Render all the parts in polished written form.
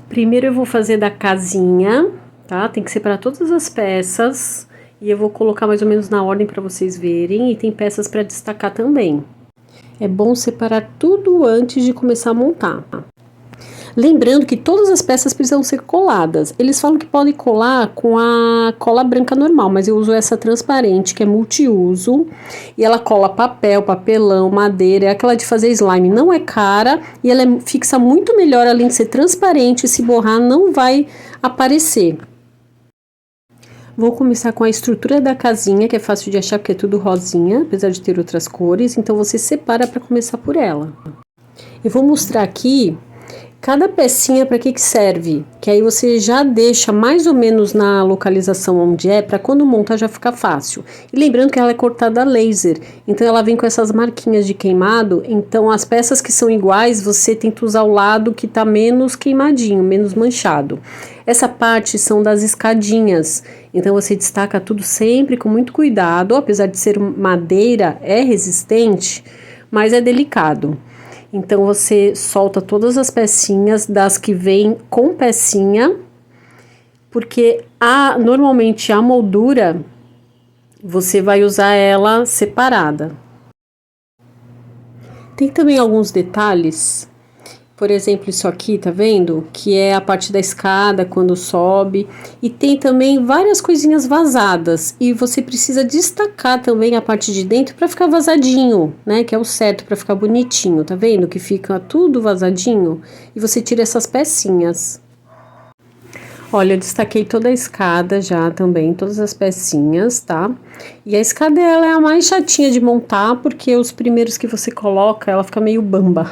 Primeiro eu vou fazer da casinha, tá? Tem que separar todas as peças e eu vou colocar mais ou menos na ordem para vocês verem, e tem peças para destacar também. É bom separar tudo antes de começar a montar. Lembrando que todas as peças precisam ser coladas. Eles falam que podem colar com a cola branca normal, mas eu uso essa transparente, que é multiuso. E ela cola papel, papelão, madeira, é aquela de fazer slime. Não é cara e ela fixa muito melhor, além de ser transparente, se borrar não vai aparecer. Vou começar com a estrutura da casinha, que é fácil de achar porque é tudo rosinha, apesar de ter outras cores. Então você separa para começar por ela. Eu vou mostrar aqui cada pecinha para que serve, que aí você já deixa mais ou menos na localização onde é, para quando montar já ficar fácil. E lembrando que ela é cortada a laser, então ela vem com essas marquinhas de queimado, então as peças que são iguais você tenta usar o lado que está menos queimadinho, menos manchado. Essa parte são das escadinhas, então você destaca tudo sempre com muito cuidado, apesar de ser madeira, é resistente, mas é delicado. Então você solta todas as pecinhas das que vêm com pecinha, porque normalmente a moldura você vai usar ela separada. Tem também alguns detalhes, por exemplo, isso aqui, tá vendo? Que é a parte da escada quando sobe, e tem também várias coisinhas vazadas, e você precisa destacar também a parte de dentro para ficar vazadinho, né? Que é o certo, para ficar bonitinho, tá vendo? Que fica tudo vazadinho, e você tira essas pecinhas. Olha, eu destaquei toda a escada já também, todas as pecinhas, tá? E a escada, ela é a mais chatinha de montar, porque os primeiros que você coloca, ela fica meio bamba.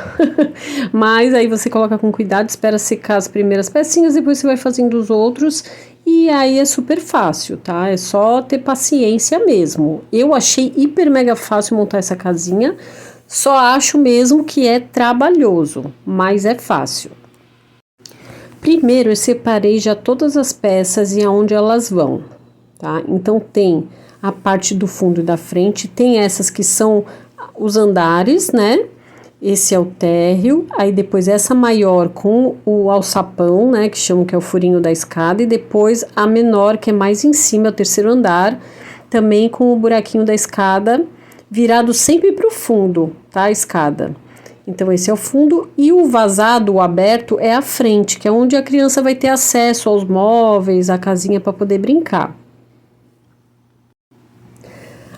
Mas aí você coloca com cuidado, espera secar as primeiras pecinhas, depois você vai fazendo os outros, e aí é super fácil, tá? É só ter paciência mesmo. Eu achei hiper mega fácil montar essa casinha, só acho mesmo que é trabalhoso, mas é fácil. Primeiro eu separei já todas as peças e aonde elas vão, tá? Então tem a parte do fundo e da frente, tem essas que são os andares, né? Esse é o térreo, aí depois essa maior com o alçapão, né? Que chamam que é o furinho da escada, e depois a menor que é mais em cima, é o terceiro andar, também com o buraquinho da escada virado sempre para o fundo, tá? A escada. Então esse é o fundo, e o vazado, o aberto, é a frente, que é onde a criança vai ter acesso aos móveis, à casinha para poder brincar.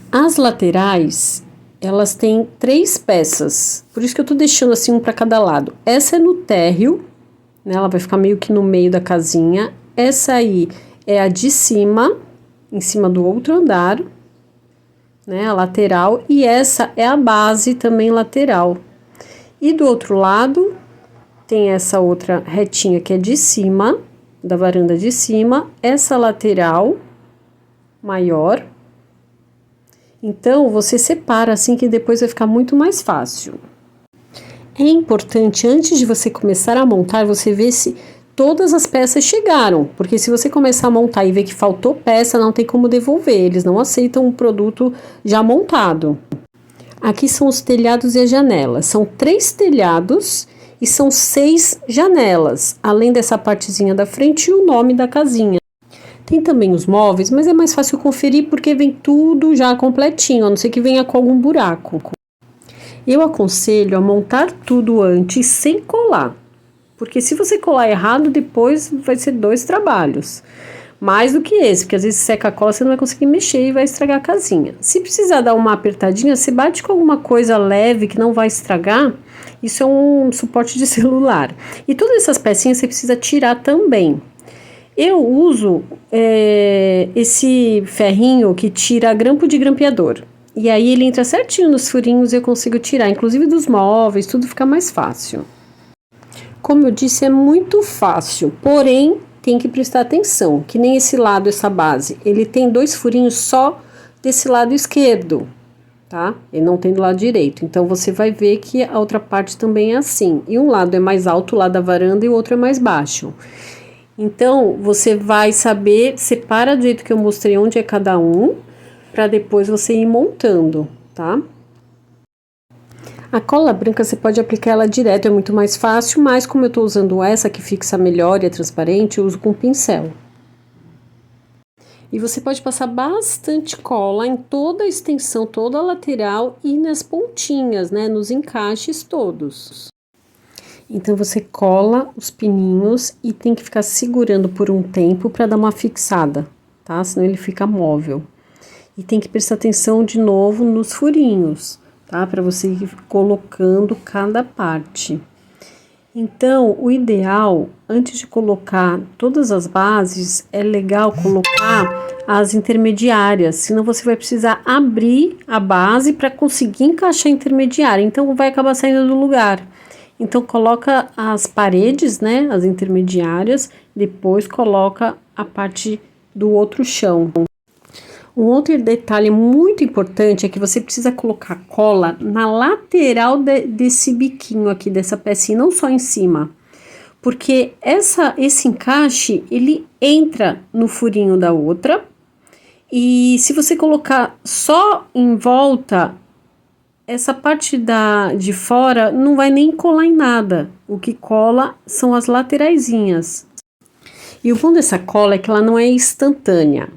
As laterais, elas têm 3 peças, por isso que eu tô deixando assim um para cada lado. Essa é no térreo, né, ela vai ficar meio que no meio da casinha. Essa aí é a de cima, em cima do outro andar, né, a lateral, e essa é a base também lateral. E do outro lado, tem essa outra retinha que é de cima, da varanda de cima, essa lateral maior. Então, você separa assim que depois vai ficar muito mais fácil. É importante, antes de você começar a montar, você ver se todas as peças chegaram, porque se você começar a montar e ver que faltou peça, não tem como devolver, eles não aceitam o produto já montado. Aqui são os telhados e as janelas. São 3 telhados e são 6 janelas, além dessa partezinha da frente e o nome da casinha. Tem também os móveis, mas é mais fácil conferir porque vem tudo já completinho, a não ser que venha com algum buraco. Eu aconselho a montar tudo antes sem colar, porque se você colar errado, depois vai ser 2 trabalhos. Mais do que esse, porque às vezes seca a cola, você não vai conseguir mexer e vai estragar a casinha. Se precisar dar uma apertadinha, você bate com alguma coisa leve que não vai estragar. Isso é um suporte de celular. E todas essas pecinhas você precisa tirar também. Eu uso esse ferrinho que tira grampo de grampeador. E aí ele entra certinho nos furinhos e eu consigo tirar, inclusive dos móveis, tudo fica mais fácil. Como eu disse, é muito fácil, porém tem que prestar atenção, que nem esse lado, essa base, ele tem 2 furinhos só desse lado esquerdo, tá? Ele não tem do lado direito, então você vai ver que a outra parte também é assim, e um lado é mais alto, lá da varanda, e o outro é mais baixo. Então, você vai saber, separa do jeito que eu mostrei onde é cada um, para depois você ir montando, tá? A cola branca você pode aplicar ela direto, é muito mais fácil, mas como eu estou usando essa que fixa melhor e é transparente, eu uso com pincel. E você pode passar bastante cola em toda a extensão, toda a lateral e nas pontinhas, né, nos encaixes todos. Então você cola os pininhos e tem que ficar segurando por um tempo para dar uma fixada, tá? Senão ele fica móvel. E tem que prestar atenção de novo nos furinhos, tá? Para você ir colocando cada parte. Então, o ideal, antes de colocar todas as bases, é legal colocar as intermediárias, senão você vai precisar abrir a base para conseguir encaixar a intermediária, então vai acabar saindo do lugar. Então, coloca as paredes, né, as intermediárias, depois coloca a parte do outro chão. Um outro detalhe muito importante é que você precisa colocar cola na lateral desse biquinho aqui, dessa pecinha, não só em cima. Porque esse encaixe, ele entra no furinho da outra. E se você colocar só em volta, essa parte de fora não vai nem colar em nada. O que cola são as lateraisinhas. E o bom dessa cola é que ela não é instantânea.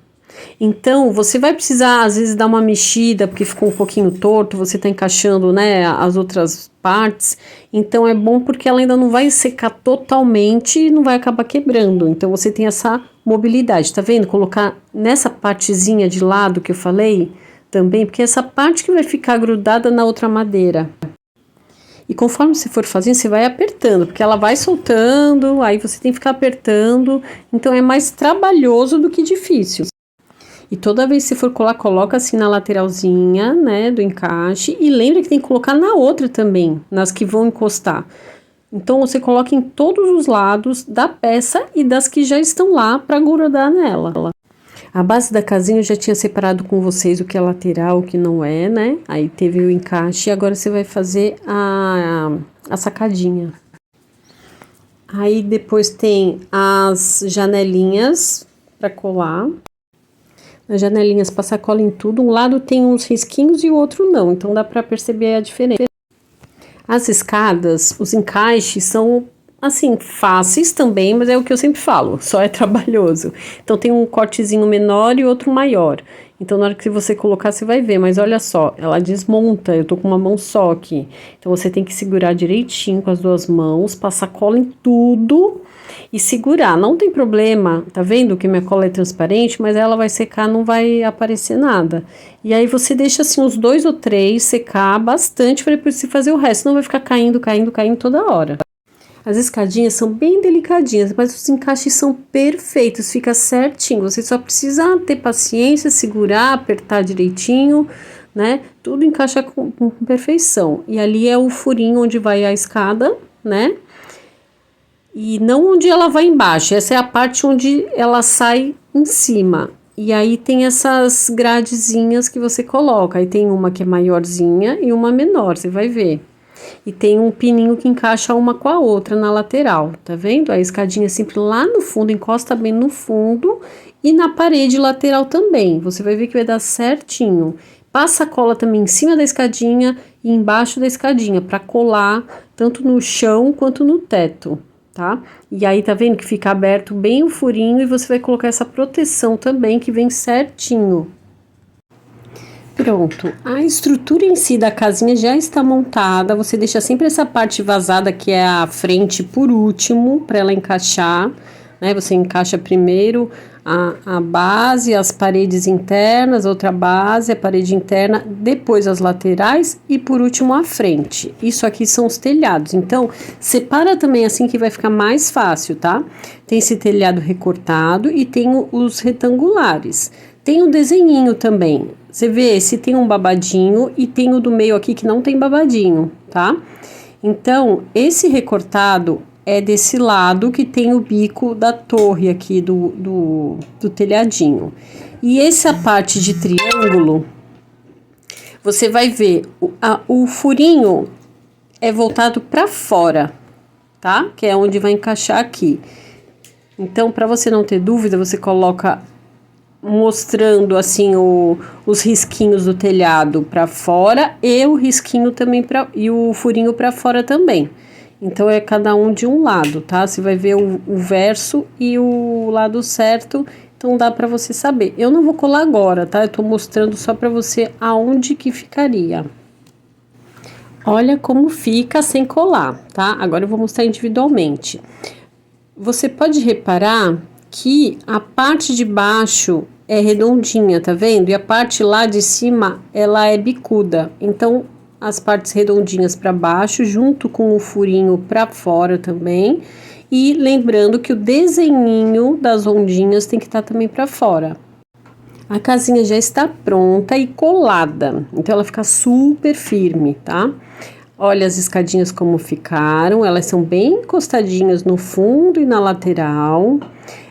Então, você vai precisar, às vezes, dar uma mexida, porque ficou um pouquinho torto, você tá encaixando, né, as outras partes. Então, é bom porque ela ainda não vai secar totalmente e não vai acabar quebrando. Então, você tem essa mobilidade, tá vendo? Colocar nessa partezinha de lado que eu falei também, porque é essa parte que vai ficar grudada na outra madeira. E conforme você for fazendo, você vai apertando, porque ela vai soltando, aí você tem que ficar apertando. Então, é mais trabalhoso do que difícil. E toda vez que você for colar, coloca assim na lateralzinha, né, do encaixe. E lembra que tem que colocar na outra também, nas que vão encostar. Então, você coloca em todos os lados da peça e das que já estão lá para grudar nela. A base da casinha eu já tinha separado com vocês o que é lateral, o que não é, né? Aí teve o encaixe e agora você vai fazer a sacadinha. Aí depois tem as janelinhas para colar. As janelinhas passar cola em tudo, um lado tem uns risquinhos e o outro não, então dá para perceber a diferença. As escadas, os encaixes são, assim, fáceis também, mas é o que eu sempre falo, só é trabalhoso. Então tem um cortezinho menor e outro maior. Então na hora que você colocar você vai ver, mas olha só, ela desmonta, eu tô com uma mão só aqui. Então você tem que segurar direitinho com as duas mãos, passar cola em tudo e segurar, não tem problema, tá vendo que minha cola é transparente, mas ela vai secar, não vai aparecer nada. E aí você deixa assim uns 2 ou 3 secar bastante para depois você fazer o resto, senão vai ficar caindo toda hora. As escadinhas são bem delicadinhas, mas os encaixes são perfeitos, fica certinho. Você só precisa ter paciência, segurar, apertar direitinho, né? Tudo encaixa com perfeição. E ali é o furinho onde vai a escada, né? E não onde ela vai embaixo, essa é a parte onde ela sai em cima. E aí tem essas gradezinhas que você coloca. Aí tem uma que é maiorzinha e uma menor, você vai ver. E tem um pininho que encaixa uma com a outra na lateral, tá vendo? A escadinha sempre lá no fundo, encosta bem no fundo e na parede lateral também. Você vai ver que vai dar certinho. Passa a cola também em cima da escadinha e embaixo da escadinha para colar tanto no chão quanto no teto. Tá? E aí tá vendo que fica aberto bem o furinho e você vai colocar essa proteção também que vem certinho. Pronto, a estrutura em si da casinha já está montada, você deixa sempre essa parte vazada que é a frente por último para ela encaixar, né? Você encaixa primeiro a base, as paredes internas, outra base, a parede interna, depois as laterais e por último a frente. Isso aqui são os telhados, então separa também assim que vai ficar mais fácil, tá? Tem esse telhado recortado e tem os retangulares. Tem um desenhinho também, você vê se tem um babadinho e tem o do meio aqui que não tem babadinho, tá? Então, esse recortado é desse lado que tem o bico da torre aqui do telhadinho. E essa parte de triângulo, você vai ver, o furinho é voltado para fora, tá? Que é onde vai encaixar aqui. Então, para você não ter dúvida, você coloca mostrando assim os risquinhos do telhado para fora e o risquinho também e o furinho para fora também. Então é cada um de um lado, tá? Você vai ver o verso e o lado certo, então dá para você saber. Eu não vou colar agora, tá? Eu tô mostrando só para você aonde que ficaria. Olha como fica sem colar, tá? Agora eu vou mostrar individualmente. Você pode reparar que a parte de baixo é redondinha, tá vendo? E a parte lá de cima, ela é bicuda. Então, as partes redondinhas para baixo, junto com o furinho para fora também. E lembrando que o desenhinho das ondinhas tem que estar também para fora. A casinha já está pronta e colada, então ela fica super firme, tá? Olha as escadinhas como ficaram, elas são bem encostadinhas no fundo e na lateral.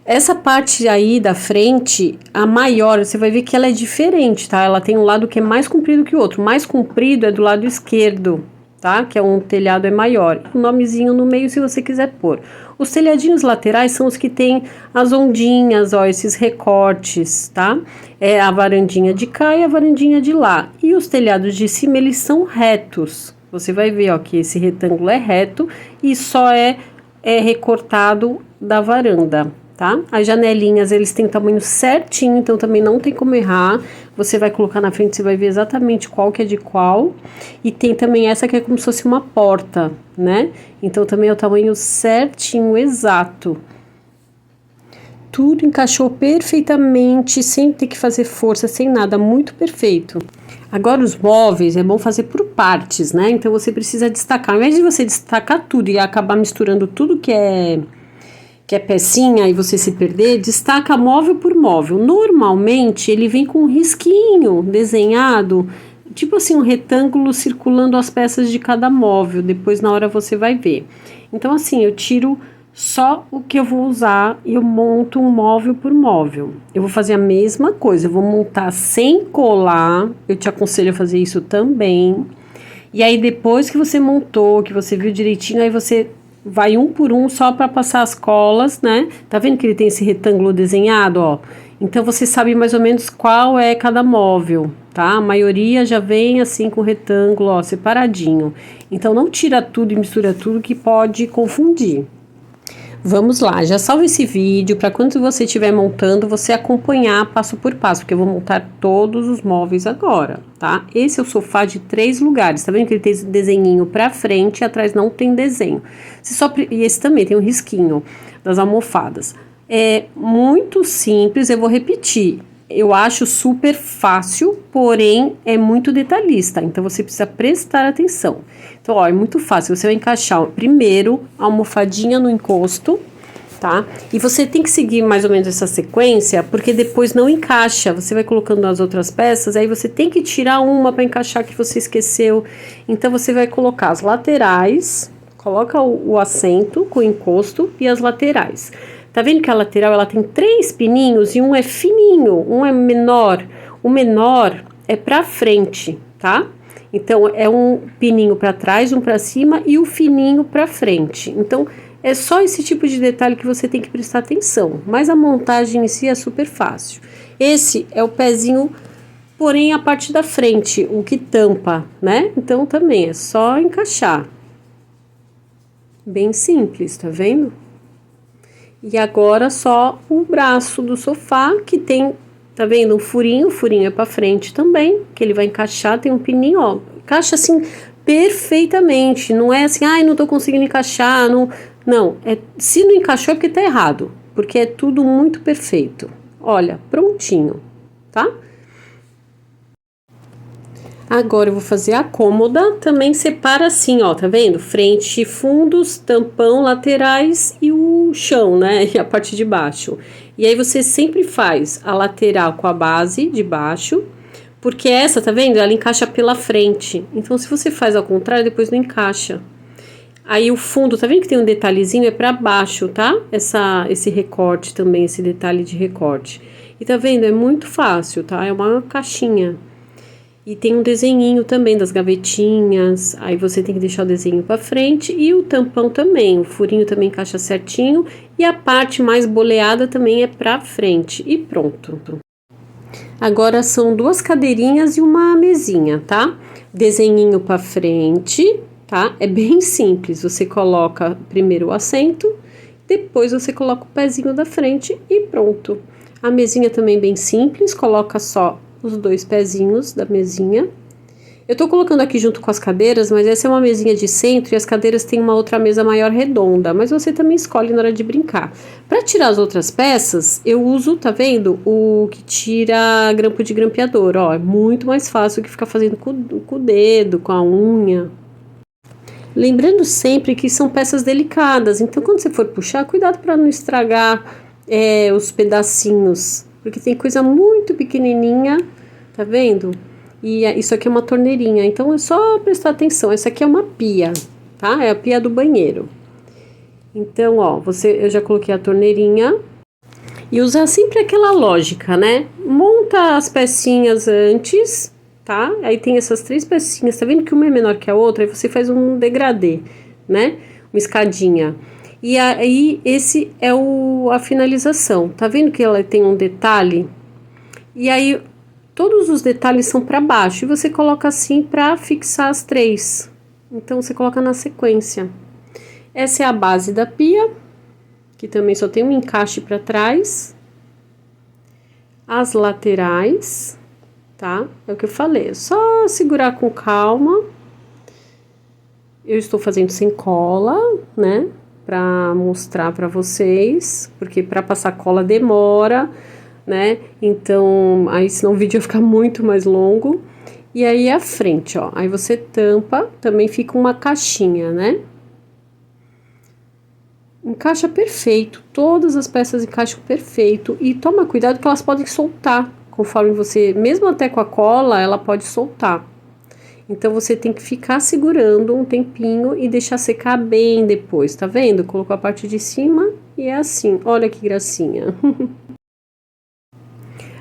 Essa parte aí da frente, a maior, você vai ver que ela é diferente, tá? Ela tem um lado que é mais comprido que o outro. O mais comprido é do lado esquerdo, tá? Que é um telhado é maior. Um nomezinho no meio se você quiser pôr. Os telhadinhos laterais são os que tem as ondinhas, ó, esses recortes, tá? É a varandinha de cá e a varandinha de lá. E os telhados de cima, eles são retos. Você vai ver, ó, que esse retângulo é reto e só é recortado da varanda, tá? As janelinhas, eles têm tamanho certinho, então também não tem como errar. Você vai colocar na frente, você vai ver exatamente qual que é de qual. E tem também essa que é como se fosse uma porta, né? Então também é o tamanho certinho, exato. Tudo encaixou perfeitamente, sem ter que fazer força, sem nada, muito perfeito. Agora os móveis é bom fazer por partes, né? Então você precisa destacar, ao invés de você destacar tudo e acabar misturando tudo que é pecinha e você se perder, destaca móvel por móvel. Normalmente ele vem com um risquinho desenhado, tipo assim um retângulo circulando as peças de cada móvel, depois na hora você vai ver. Então assim, eu tiro só o que eu vou usar e eu monto um móvel por móvel. Eu vou fazer a mesma coisa, eu vou montar sem colar, eu te aconselho a fazer isso também. E aí depois que você montou, que você viu direitinho, aí você vai um por um só para passar as colas, né? Tá vendo que ele tem esse retângulo desenhado, ó? Então você sabe mais ou menos qual é cada móvel, tá? A maioria já vem assim com retângulo, ó, separadinho. Então não tira tudo e mistura tudo que pode confundir. Vamos lá, já salva esse vídeo para quando você estiver montando, você acompanhar passo por passo, porque eu vou montar todos os móveis agora, tá? Esse é o sofá de 3 lugares, tá vendo que ele tem esse desenhinho pra frente e atrás não tem desenho. E esse também tem um risquinho das almofadas. É muito simples, eu vou repetir. Eu acho super fácil, porém é muito detalhista, então você precisa prestar atenção. Então, ó, é muito fácil, você vai encaixar primeiro a almofadinha no encosto, tá? E você tem que seguir mais ou menos essa sequência, porque depois não encaixa, você vai colocando as outras peças, aí você tem que tirar uma para encaixar que você esqueceu. Então, você vai colocar as laterais, coloca o assento com o encosto e as laterais. Tá vendo que a lateral ela tem 3 pininhos e um é fininho, um é menor. O menor é pra frente, tá? Então é um pininho para trás, um para cima e o fininho para frente. Então é só esse tipo de detalhe que você tem que prestar atenção. Mas a montagem em si é super fácil. Esse é o pezinho, porém a parte da frente, o que tampa, né? Então também é só encaixar. Bem simples, tá vendo? E agora só o braço do sofá que tem, tá vendo? Um furinho, o furinho é pra frente também, que ele vai encaixar, tem um pininho, ó. Encaixa assim perfeitamente, não é assim, ai, não tô conseguindo encaixar, não, se não encaixou é porque tá errado, porque é tudo muito perfeito. Olha, prontinho, tá? Agora eu vou fazer a cômoda, também separa assim, ó, tá vendo? Frente, fundos, tampão, laterais e o chão, né? E a parte de baixo. E aí você sempre faz a lateral com a base de baixo, porque essa, tá vendo? Ela encaixa pela frente. Então, se você faz ao contrário, depois não encaixa. Aí o fundo, tá vendo que tem um detalhezinho? É pra baixo, tá? Esse recorte também, esse detalhe de recorte. E tá vendo? É muito fácil, tá? É uma caixinha. E tem um desenhinho também das gavetinhas, aí você tem que deixar o desenho para frente e o tampão também, o furinho também encaixa certinho e a parte mais boleada também é para frente e pronto. Agora são duas cadeirinhas e uma mesinha, tá? Desenhinho pra frente, tá? É bem simples, você coloca primeiro o assento, depois você coloca o pezinho da frente e pronto. A mesinha também bem simples, coloca só os dois pezinhos da mesinha. Eu tô colocando aqui junto com as cadeiras, mas essa é uma mesinha de centro e as cadeiras têm uma outra mesa maior redonda, mas você também escolhe na hora de brincar. Para tirar as outras peças, eu uso, tá vendo? O que tira grampo de grampeador, ó, é muito mais fácil que ficar fazendo com o dedo, com a unha. Lembrando sempre que são peças delicadas, então quando você for puxar, cuidado para não estragar os pedacinhos, porque tem coisa muito pequenininha, tá vendo? E isso aqui é uma torneirinha, então é só prestar atenção. Essa aqui é uma pia, tá? É a pia do banheiro. Então, ó, eu já coloquei a torneirinha. E usar sempre aquela lógica, né? Monta as pecinhas antes, tá? Aí tem essas três pecinhas, tá vendo que uma é menor que a outra? Aí você faz um degradê, né? Uma escadinha. E aí esse é a finalização. Tá vendo que ela tem um detalhe? E aí todos os detalhes são para baixo e você coloca assim para fixar as três. Então você coloca na sequência. Essa é a base da pia, que também só tem um encaixe para trás. As laterais, tá? É o que eu falei, é só segurar com calma. Eu estou fazendo sem cola, né? Para mostrar para vocês, porque para passar cola demora, né? Então, aí senão o vídeo vai ficar muito mais longo. E aí a frente, ó, aí você tampa, também fica uma caixinha, né? Encaixa perfeito, todas as peças encaixam perfeito e toma cuidado que elas podem soltar, conforme você, mesmo até com a cola, ela pode soltar. Então você tem que ficar segurando um tempinho e deixar secar bem depois, tá vendo? Colocou a parte de cima e é assim, olha que gracinha.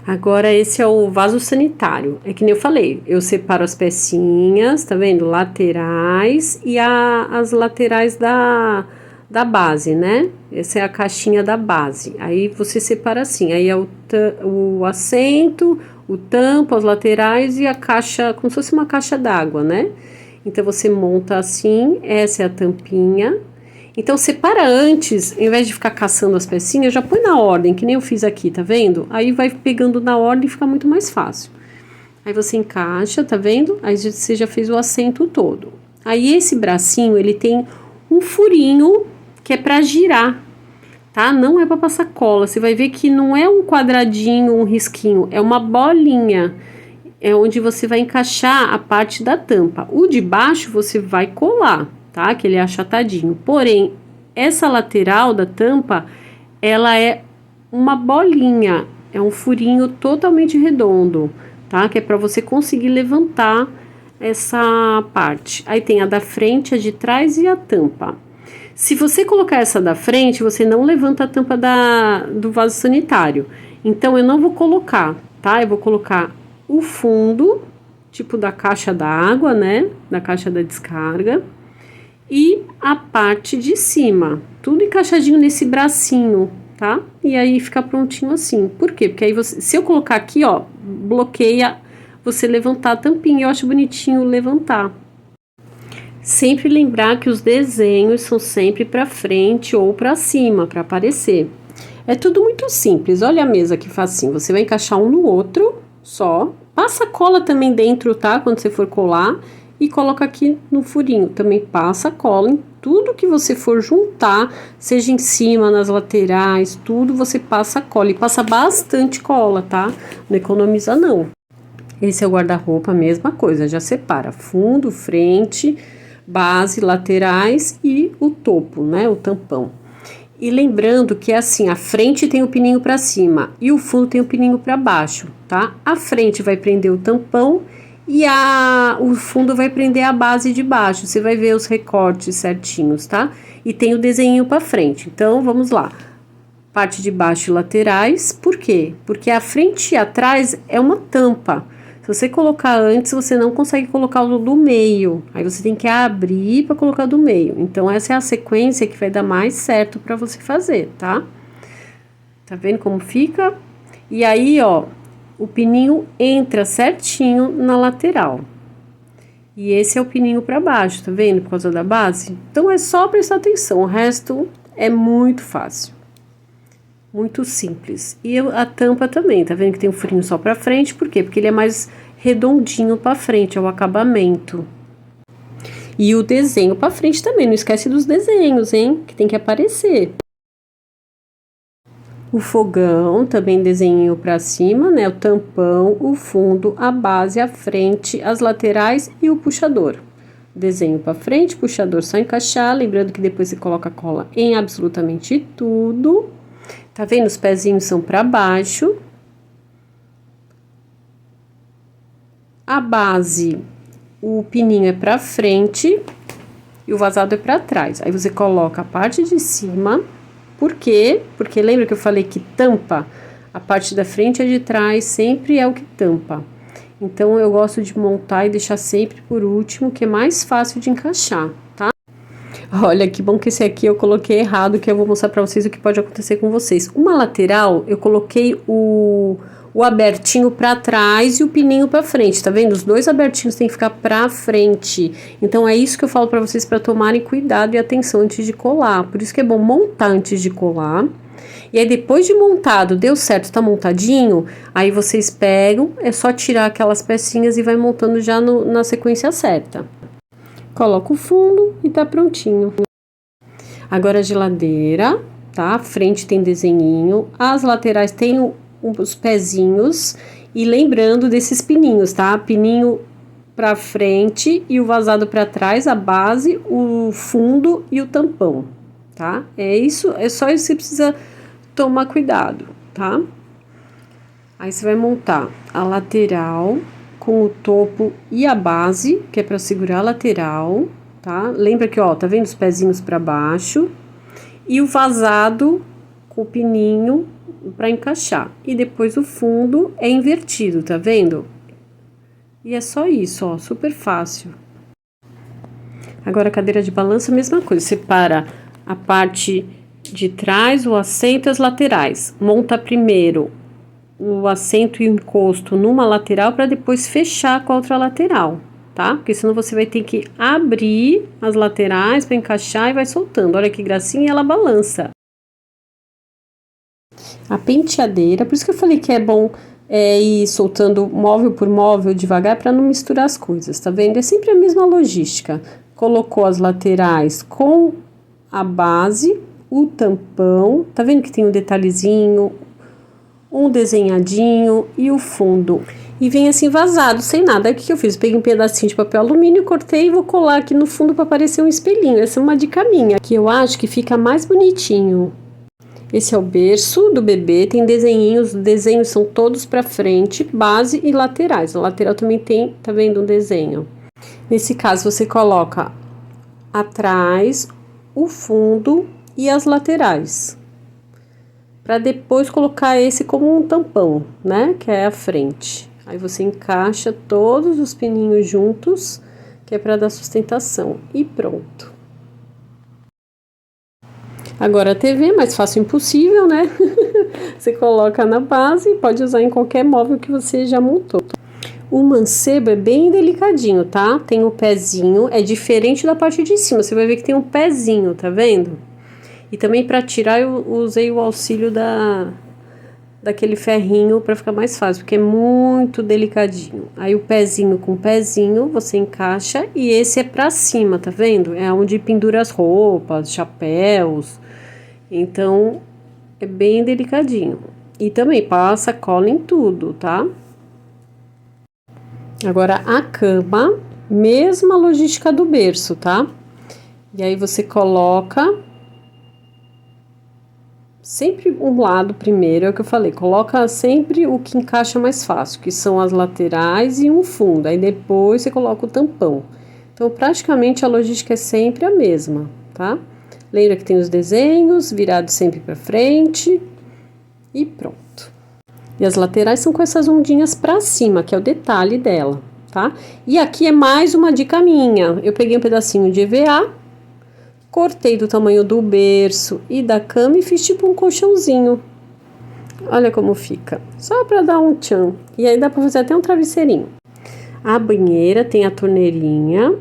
Agora esse é o vaso sanitário, é que nem eu falei, eu separo as pecinhas, tá vendo? Laterais e as laterais da base, né? Essa é a caixinha da base. Aí você separa assim, aí é o assento, o tampo, as laterais e a caixa, como se fosse uma caixa d'água, né? Então você monta assim, essa é a tampinha. Então separa antes, ao invés de ficar caçando as pecinhas, já põe na ordem, que nem eu fiz aqui, tá vendo? Aí vai pegando na ordem e fica muito mais fácil. Aí você encaixa, tá vendo? Aí você já fez o assento todo. Aí esse bracinho, ele tem um furinho que é para girar, tá? Não é para passar cola. Você vai ver que não é um quadradinho, um risquinho, é uma bolinha. É onde você vai encaixar a parte da tampa. O de baixo você vai colar, tá? Que ele é achatadinho. Porém, essa lateral da tampa, ela é uma bolinha, é um furinho totalmente redondo, tá? Que é para você conseguir levantar essa parte. Aí tem a da frente, a de trás e a tampa. Se você colocar essa da frente, você não levanta a tampa do vaso sanitário. Então, eu não vou colocar, tá? Eu vou colocar o fundo, tipo da caixa da água, né? Da caixa da descarga. E a parte de cima. Tudo encaixadinho nesse bracinho, tá? E aí fica prontinho assim. Por quê? Porque aí se eu colocar aqui, ó, bloqueia você levantar a tampinha. Eu acho bonitinho levantar. Sempre lembrar que os desenhos são sempre para frente ou para cima, para aparecer. É tudo muito simples. Olha a mesa que facinho. Você vai encaixar um no outro só. Passa cola também dentro, tá? Quando você for colar. E coloca aqui no furinho. Também passa cola em tudo que você for juntar, seja em cima, nas laterais, tudo você passa cola. E passa bastante cola, tá? Não economiza não. Esse é o guarda-roupa, a mesma coisa. Já separa fundo, frente, base, laterais e o topo, né, o tampão. E lembrando que é assim, a frente tem o pininho para cima e o fundo tem o pininho para baixo, tá? A frente vai prender o tampão e o fundo vai prender a base de baixo. Você vai ver os recortes certinhos, tá? E tem o desenho para frente. Então, vamos lá. Parte de baixo e laterais. Por quê? Porque a frente e atrás é uma tampa. Se você colocar antes, você não consegue colocar o do meio. Aí você tem que abrir para colocar do meio. Então, essa é a sequência que vai dar mais certo para você fazer, tá? Tá vendo como fica? E aí, ó, o pininho entra certinho na lateral. E esse é o pininho para baixo, tá vendo? Por causa da base. Então, é só prestar atenção, o resto é muito fácil. Muito simples. E a tampa também, tá vendo que tem um furinho só pra frente? Por quê? Porque ele é mais redondinho pra frente, é o acabamento. E o desenho pra frente também, não esquece dos desenhos, hein? Que tem que aparecer. O fogão, também desenho pra cima, né? O tampão, o fundo, a base, a frente, as laterais e o puxador. Desenho pra frente, puxador só encaixar, lembrando que depois você coloca cola em absolutamente tudo. Tá vendo? Os pezinhos são pra baixo. A base, o pininho é pra frente e o vazado é pra trás. Aí você coloca a parte de cima. Por quê? Porque lembra que eu falei que tampa? A parte da frente e a de trás sempre é o que tampa. Então, eu gosto de montar e deixar sempre por último, que é mais fácil de encaixar, tá? Olha, que bom que esse aqui eu coloquei errado, que eu vou mostrar pra vocês o que pode acontecer com vocês. Uma lateral, eu coloquei o abertinho pra trás e o pininho pra frente, tá vendo? Os dois abertinhos tem que ficar pra frente. Então, é isso que eu falo pra vocês pra tomarem cuidado e atenção antes de colar. Por isso que é bom montar antes de colar. E aí, depois de montado, deu certo, tá montadinho, aí vocês pegam, é só tirar aquelas pecinhas e vai montando já na sequência certa. Coloca o fundo e tá prontinho. Agora a geladeira, tá? A frente tem desenhinho, as laterais tem os pezinhos. E lembrando desses pininhos, tá? Pininho pra frente e o vazado pra trás, a base, o fundo e o tampão, tá? É isso, é só isso que você precisa tomar cuidado, tá? Aí você vai montar a lateral com o topo e a base, que é para segurar a lateral, tá? Lembra que, ó, tá vendo os pezinhos para baixo e o vazado com o pininho para encaixar. E depois o fundo é invertido, tá vendo? E é só isso, ó, super fácil. Agora a cadeira de balanço, a mesma coisa, separa a parte de trás, o assento e as laterais. Monta primeiro o assento e o encosto numa lateral para depois fechar com a outra lateral, tá? Porque senão você vai ter que abrir as laterais para encaixar e vai soltando. Olha que gracinha, ela balança. A penteadeira, por isso que eu falei que é bom ir soltando móvel por móvel devagar para não misturar as coisas, tá vendo? É sempre a mesma logística. Colocou as laterais com a base, o tampão, tá vendo que tem um detalhezinho, um desenhadinho e o fundo. E vem assim vazado, sem nada. Aí o que eu fiz? Peguei um pedacinho de papel alumínio, cortei e vou colar aqui no fundo para parecer um espelhinho. Essa é uma dica minha, que eu acho que fica mais bonitinho. Esse é o berço do bebê, tem desenhinhos, os desenhos são todos para frente, base e laterais. A lateral também tem, tá vendo, um desenho. Nesse caso, você coloca atrás, o fundo e as laterais, para depois colocar esse como um tampão, né, que é a frente. Aí você encaixa todos os pininhos juntos, que é para dar sustentação, e pronto. Agora a TV, mais fácil impossível, né? Você coloca na base e pode usar em qualquer móvel que você já montou. O mancebo é bem delicadinho, tá? Tem o pezinho, é diferente da parte de cima, você vai ver que tem um pezinho, tá vendo? E também para tirar eu usei o auxílio daquele ferrinho para ficar mais fácil, porque é muito delicadinho. Aí o pezinho com o pezinho você encaixa e esse é para cima, tá vendo? É onde pendura as roupas, chapéus. Então é bem delicadinho. E também passa cola em tudo, tá? Agora a cama, mesma logística do berço, tá? E aí você coloca sempre um lado primeiro, é o que eu falei, coloca sempre o que encaixa mais fácil, que são as laterais e um fundo, aí depois você coloca o tampão. Então, praticamente a logística é sempre a mesma, tá? Lembra que tem os desenhos, virados sempre para frente e pronto. E as laterais são com essas ondinhas para cima, que é o detalhe dela, tá? E aqui é mais uma dica minha, eu peguei um pedacinho de EVA, cortei do tamanho do berço e da cama e fiz tipo um colchãozinho. Olha como fica. Só para dar um tchan. E aí dá para fazer até um travesseirinho. A banheira tem a torneirinha.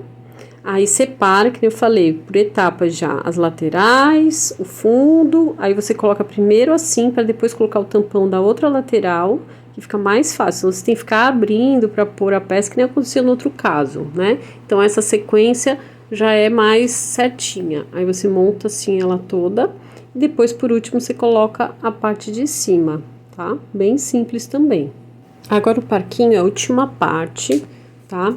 Aí separa, que eu falei, por etapas já, as laterais, o fundo, aí você coloca primeiro assim, para depois colocar o tampão da outra lateral, que fica mais fácil. Você tem que ficar abrindo para pôr a peça, que nem aconteceu no outro caso, né? Então essa sequência já é mais certinha. Aí você monta assim ela toda, e depois por último você coloca a parte de cima, tá? Bem simples também. Agora o parquinho é a última parte, tá?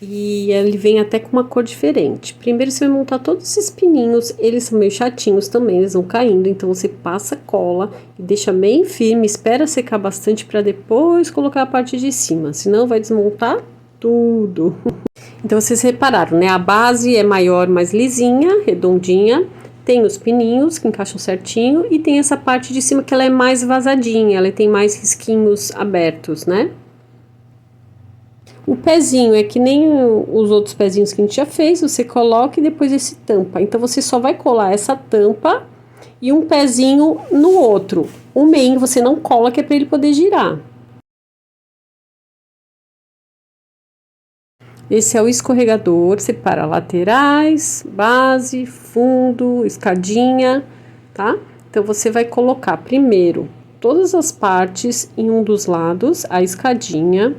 E ele vem até com uma cor diferente. Primeiro você vai montar todos esses pininhos, eles são meio chatinhos também, eles vão caindo, então você passa cola e deixa bem firme, espera secar bastante para depois colocar a parte de cima, senão vai desmontar tudo. Então vocês repararam, né? A base é maior, mais lisinha, redondinha, tem os pininhos que encaixam certinho e tem essa parte de cima que ela é mais vazadinha, ela tem mais risquinhos abertos, né? O pezinho é que nem os outros pezinhos que a gente já fez, você coloca e depois esse tampa. Então você só vai colar essa tampa e um pezinho no outro. O meio você não cola, que é para ele poder girar. Esse é o escorregador, separa laterais, base, fundo, escadinha, tá? Então você vai colocar primeiro todas as partes em um dos lados, a escadinha,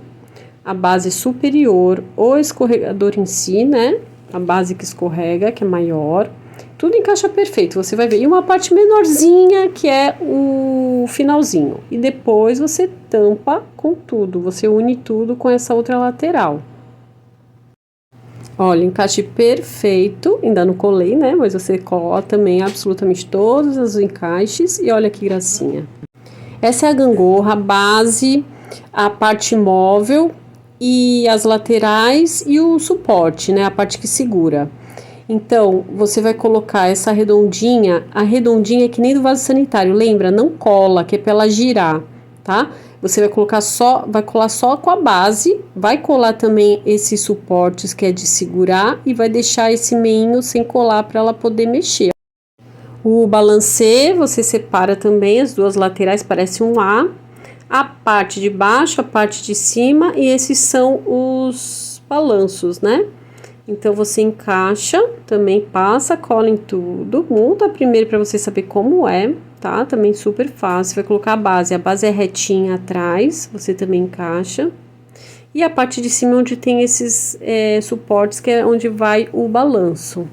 a base superior, o escorregador em si, né? A base que escorrega, que é maior. Tudo encaixa perfeito, você vai ver. E uma parte menorzinha, que é o finalzinho. E depois você tampa com tudo, você une tudo com essa outra lateral. Olha, encaixe perfeito, ainda não colei, né? Mas você cola também absolutamente todos os encaixes e olha que gracinha. Essa é a gangorra, a base, a parte móvel e as laterais e o suporte, né? A parte que segura. Então, você vai colocar essa redondinha, a redondinha é que nem do vaso sanitário, lembra? Não cola, que é pra ela girar, tá? Você vai colocar só, vai colar só com a base, vai colar também esses suportes que é de segurar e vai deixar esse meinho sem colar para ela poder mexer. O balancê, você separa também as duas laterais, parece um A parte de baixo, a parte de cima e esses são os balanços, né? Então você encaixa, também passa cola em tudo, monta primeiro para você saber como é, tá? Também super fácil, vai colocar a base é retinha atrás, você também encaixa. E a parte de cima onde tem esses suportes, que é onde vai o balanço.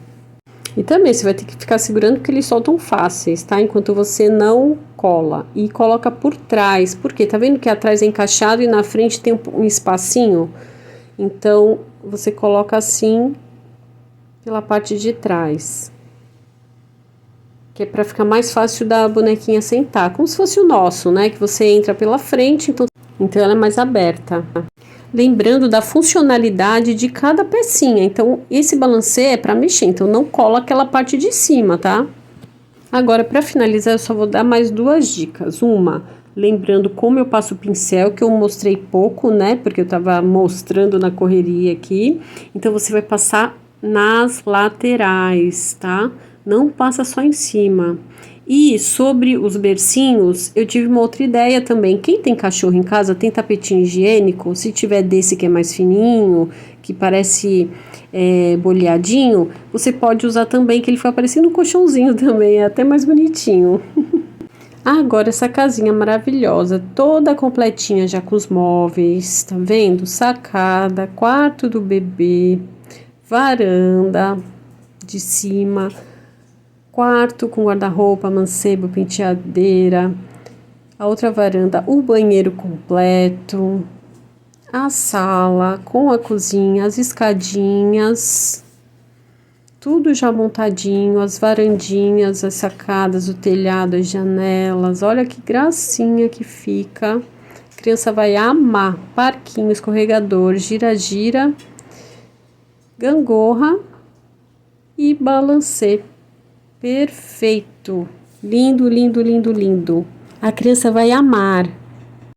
E também você vai ter que ficar segurando porque eles soltam fáceis, tá? Enquanto você não cola. E coloca por trás, porque tá vendo que atrás é encaixado e na frente tem um espacinho? Então, você coloca assim pela parte de trás. Que é para ficar mais fácil da bonequinha sentar. Como se fosse o nosso, né? Que você entra pela frente, então ela é mais aberta. Lembrando da funcionalidade de cada pecinha. Então, esse balancê é para mexer, então não cola aquela parte de cima, tá? Agora, para finalizar, eu só vou dar mais duas dicas. Uma, lembrando como eu passo o pincel, que eu mostrei pouco, né? Porque eu tava mostrando na correria aqui. Então, você vai passar nas laterais, tá? Não passa só em cima. E sobre os bercinhos, eu tive uma outra ideia também. Quem tem cachorro em casa, tem tapetinho higiênico, se tiver desse que é mais fininho, que parece boleadinho, você pode usar também, que ele fica parecendo um colchãozinho também, é até mais bonitinho. Agora essa casinha maravilhosa, toda completinha já com os móveis, tá vendo? Sacada, quarto do bebê, varanda de cima, quarto com guarda-roupa, mancebo, penteadeira, a outra varanda, o banheiro completo, a sala com a cozinha, as escadinhas, tudo já montadinho, as varandinhas, as sacadas, o telhado, as janelas, olha que gracinha que fica. A criança vai amar. Parquinho, escorregador, gira-gira, gangorra e balancê. Perfeito! Lindo, lindo, lindo, lindo. A criança vai amar.